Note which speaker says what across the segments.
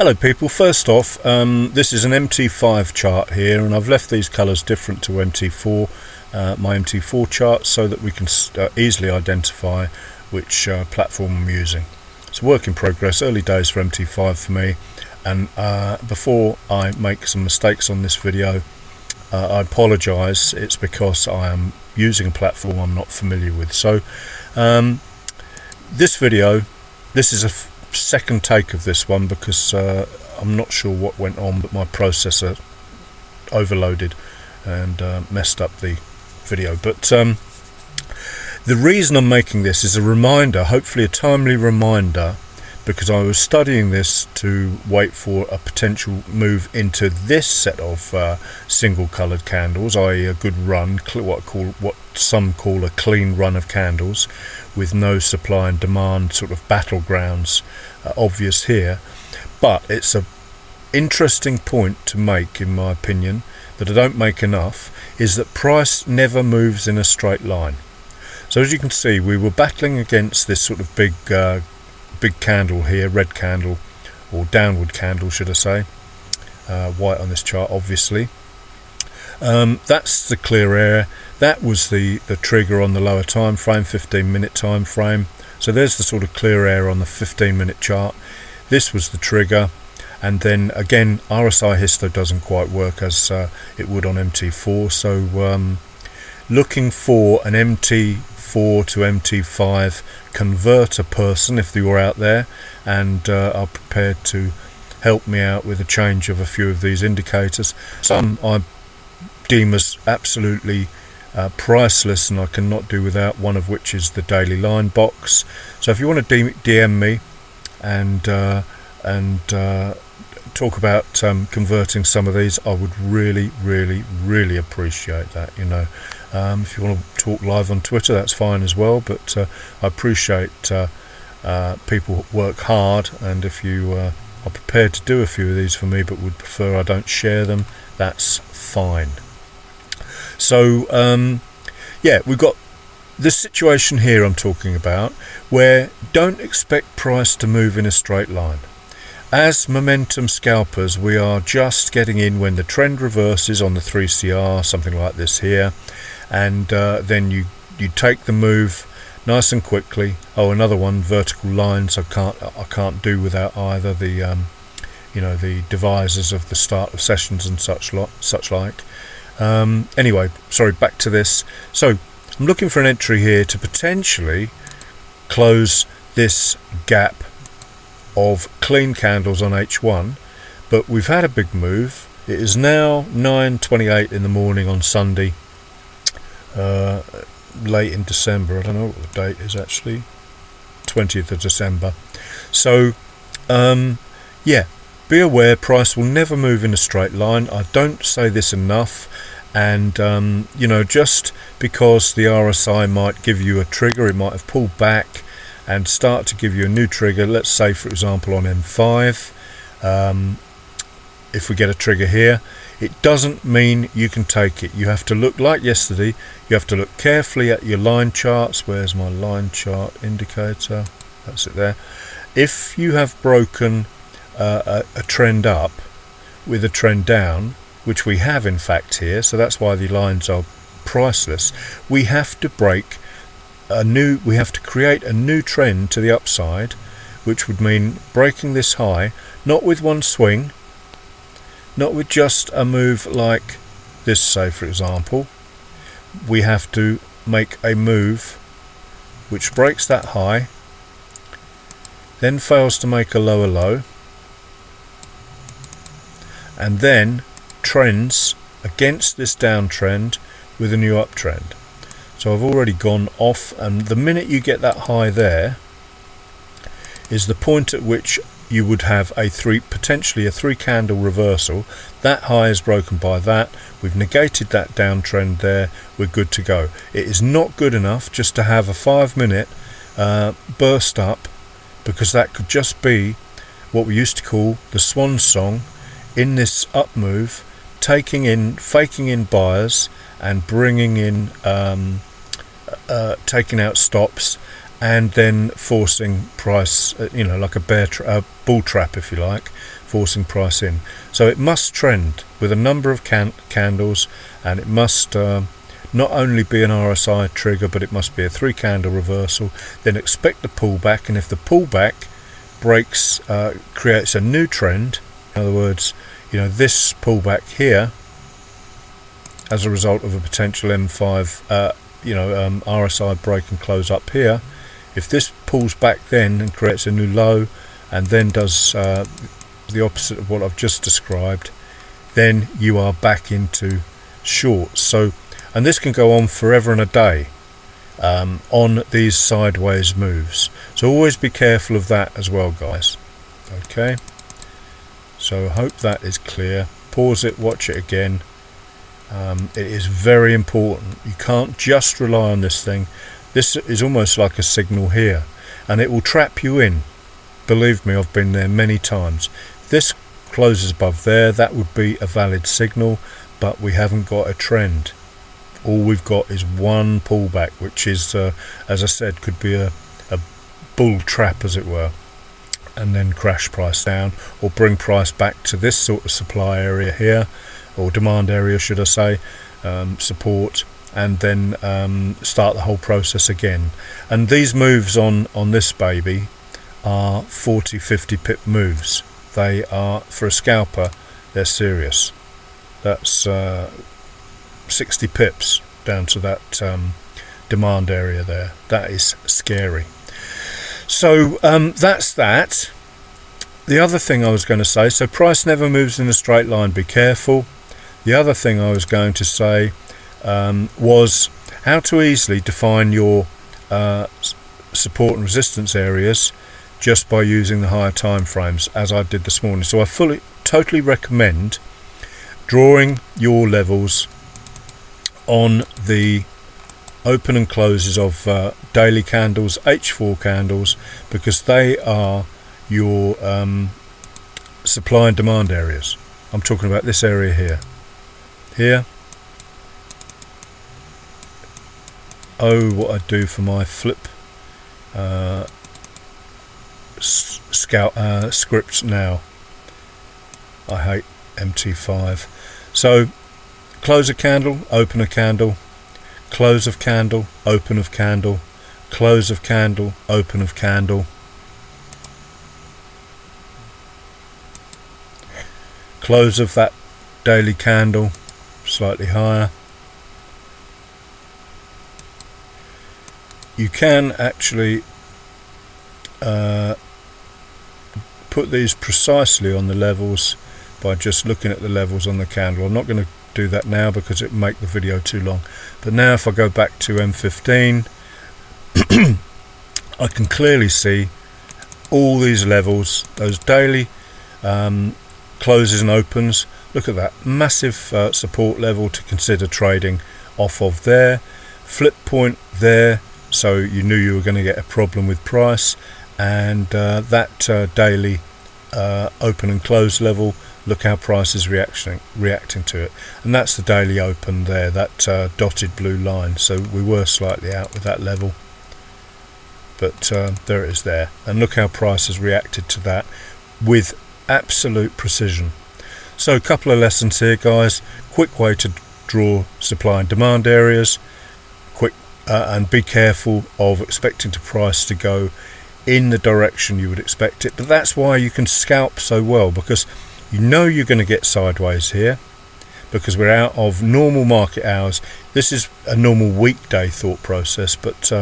Speaker 1: Hello people, first off, this is an MT5 chart here, and I've left these colours different to MT4, my MT4 chart, so that we can easily identify which platform I'm using. It's a work in progress, early days for MT5 for me, and before I make some mistakes on this video, I apologise. It's because I am using a platform I'm not familiar with. So this video, this is a second take of this one because I'm not sure what went on, but my processor overloaded and messed up the video. But the reason I'm making this is a reminder, hopefully a timely reminder, because I was studying this to wait for a potential move into this set of single coloured candles, i.e. a good run, what some call a clean run of candles with no supply and demand sort of battlegrounds obvious here. But it's an interesting point to make, in my opinion, that I don't make enough, is that price never moves in a straight line. So as you can see, we were battling against this sort of big candle here, red candle, or downward candle should I say, white on this chart obviously. That's the clear area. That was the trigger on the lower time frame, 15-minute time frame. So there's the sort of clear area on the 15-minute chart. This was the trigger, and then again RSI histo doesn't quite work as it would on MT4, so looking for an MT4 to MT5 converter person if they were out there and are prepared to help me out with a change of a few of these indicators. Some I deem as absolutely priceless and I cannot do without, one of which is the daily line box. So if you want to DM me and talk about converting some of these, I would really appreciate that. You know, if you want to talk live on Twitter, that's fine as well, but I appreciate people work hard, and if you are prepared to do a few of these for me but would prefer I don't share them, that's fine. So yeah, we've got this situation here I'm talking about, where don't expect price to move in a straight line. As momentum scalpers, we are just getting in when the trend reverses on the 3CR, something like this here, and then you take the move nice and quickly. Oh, another one, vertical lines. I can't do without either the you know, the devisers of the start of sessions and such like. Anyway, sorry, back to this. So I'm looking for an entry here to potentially close this gap of clean candles on H1, but we've had a big move. It is now 9:28 in the morning on Sunday, late in December. I don't know what the date is actually, 20th of December. So yeah, be aware, price will never move in a straight line. I don't say this enough, and you know, just because the RSI might give you a trigger, it might have pulled back and start to give you a new trigger. Let's say for example on M5, if we get a trigger here, it doesn't mean you can take it. You have to look, like yesterday, you have to look carefully at your line charts. Where's my line chart indicator? That's it there. If you have broken a trend up with a trend down, which we have in fact here, so that's why the lines are priceless, we have to create a new trend to the upside, which would mean breaking this high, not with one swing, not with just a move like this, say for example. We have to make a move which breaks that high, then fails to make a lower low, and then trends against this downtrend with a new uptrend. So I've already gone off, and the minute you get that high there is the point at which you would have potentially a 3 candle reversal. That high is broken by that. We've negated that downtrend there. We're good to go. It is not good enough just to have a 5-minute burst up, because that could just be what we used to call the swan song in this up move, faking in buyers and bringing in taking out stops and then forcing price, like a bull trap, if you like, forcing price in. So it must trend with a number of candles, and it must not only be an RSI trigger, but it must be a 3 candle reversal. Then expect the pullback, and if the pullback breaks, creates a new trend, in other words, this pullback here as a result of a potential M5 RSI break and close up here, if this pulls back then and creates a new low and then does the opposite of what I've just described, then you are back into shorts. So, and this can go on forever and a day on these sideways moves, so always be careful of that as well, guys. Okay, so I hope that is clear. Pause it, watch it again. It is very important. You can't just rely on this thing. This is almost like a signal here, and it will trap you in. Believe me, I've been there many times. If this closes above there, that would be a valid signal, but we haven't got a trend. All we've got is one pullback, which is, as I said, could be a bull trap, as it were, and then crash price down, or bring price back to this sort of supply area here, or demand area, should I say, support, and then start the whole process again. And these moves on this baby are 40-50 pip moves. They are, for a scalper, they're serious. That's 60 pips down to that demand area there. That is scary. So that's that. The other thing I was going to say, so price never moves in a straight line, be careful. The other thing I was going to say was how to easily define your support and resistance areas just by using the higher time frames, as I did this morning. So I totally recommend drawing your levels on the open and closes of daily candles, H4 candles, because they are your supply and demand areas. I'm talking about this area here. Here. Oh, what I do for my flip script now. I hate MT5. So close a candle, open a candle, close of candle, open of candle, close of candle, open of candle, close of that daily candle, slightly higher. You can actually put these precisely on the levels by just looking at the levels on the candle. I'm not going to do that now because it will make the video too long. But now if I go back to M15, I can clearly see all these levels, those daily closes and opens. Look at that massive support level to consider trading off of there. Flip point there, so you knew you were going to get a problem with price, and that daily open and close level, look how price is reacting to it, and that's the daily open there, that dotted blue line. So we were slightly out with that level, but there it is there, and look how price has reacted to that with absolute precision. So a couple of lessons here, guys. Quick way to draw supply and demand areas, and be careful of expecting the price to go in the direction you would expect it. But that's why you can scalp so well, because you know you're going to get sideways here, because we're out of normal market hours. This is a normal weekday thought process, but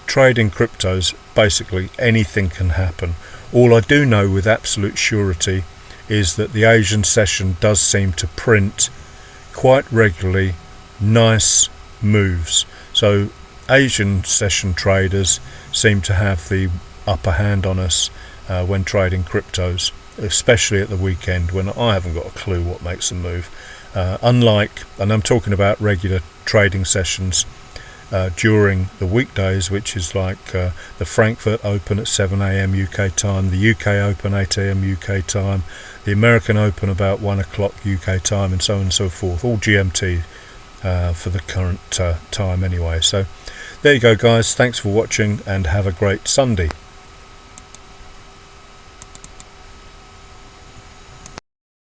Speaker 1: trading cryptos, basically anything can happen. All I do know with absolute surety is that the Asian session does seem to print quite regularly nice moves. So Asian session traders seem to have the upper hand on us when trading cryptos, especially at the weekend when I haven't got a clue what makes them move. Unlike, and I'm talking about regular trading sessions during the weekdays, which is like the Frankfurt Open at 7 AM UK time, the UK Open 8 AM UK time, the American Open about 1 o'clock UK time, and so on and so forth, all GMT for the current time anyway. So there you go guys, thanks for watching and have a great Sunday.